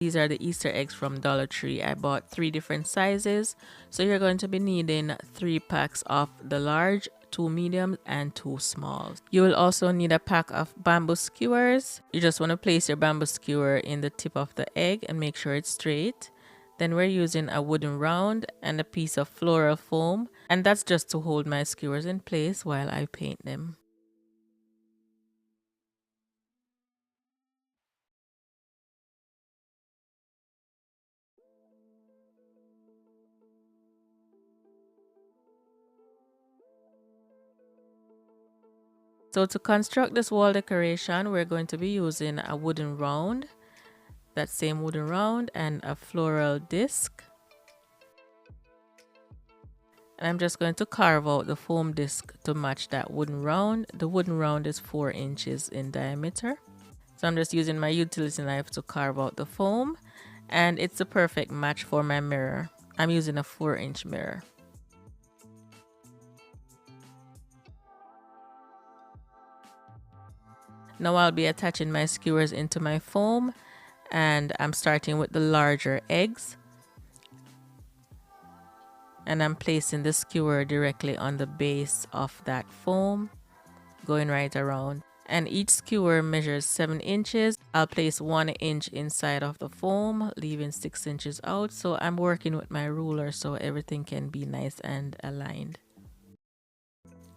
These are the Easter eggs from Dollar Tree. I bought 3 different sizes. So you're going to be needing 3 packs of the large, 2 medium, and 2 small. You will also need a pack of bamboo skewers. You just want to place your bamboo skewer in the tip of the egg and make sure it's straight. Then we're using a wooden round and a piece of floral foam, and that's just to hold my skewers in place while I paint them. So to construct this wall decoration, we're going to be using a wooden round, that same wooden round, and a floral disc. And I'm just going to carve out the foam disc to match that wooden round. The wooden round is 4 inches in diameter. So I'm just using my utility knife to carve out the foam, and it's a perfect match for my mirror. I'm using a 4-inch mirror. Now I'll be attaching my skewers into my foam, and I'm starting with the larger eggs. And I'm placing the skewer directly on the base of that foam, going right around. And each skewer measures 7 inches. I'll place 1 inch inside of the foam, leaving 6 inches out. So I'm working with my ruler so everything can be nice and aligned.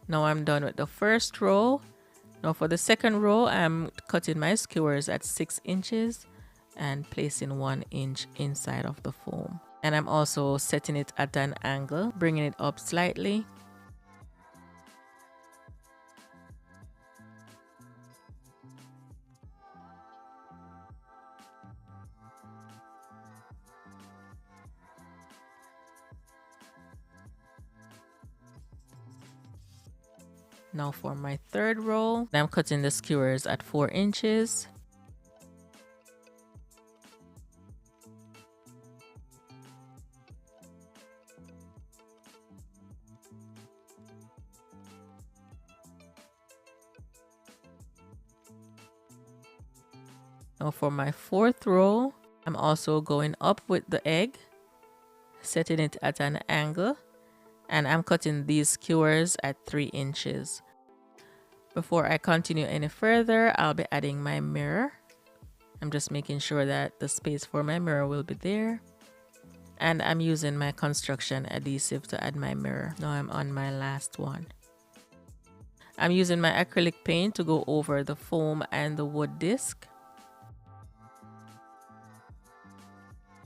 Now I'm done with the first row. Now for the second row, I'm cutting my skewers at 6 inches and placing 1 inch inside of the foam. And I'm also setting it at an angle, bringing it up slightly. Now for my third row, I'm cutting the skewers at 4 inches. Now for my fourth row, I'm also going up with the egg, setting it at an angle, and I'm cutting these skewers at 3 inches. Before I continue any further, I'll be adding my mirror. I'm just making sure that the space for my mirror will be there. And I'm using my construction adhesive to add my mirror. Now I'm on my last one. I'm using my acrylic paint to go over the foam and the wood disc.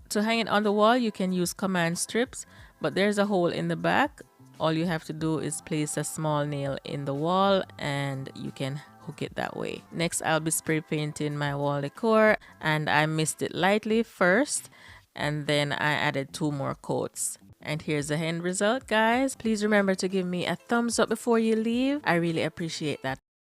To hang it on the wall, you can use command strips, but there's a hole in the back. All you have to do is place a small nail in the wall and you can hook it that way. Next, I'll be spray painting my wall decor, and I mist it lightly first, and then I added 2 more coats. And here's the end result, guys. Please remember to give me a thumbs up before you leave. I really appreciate that.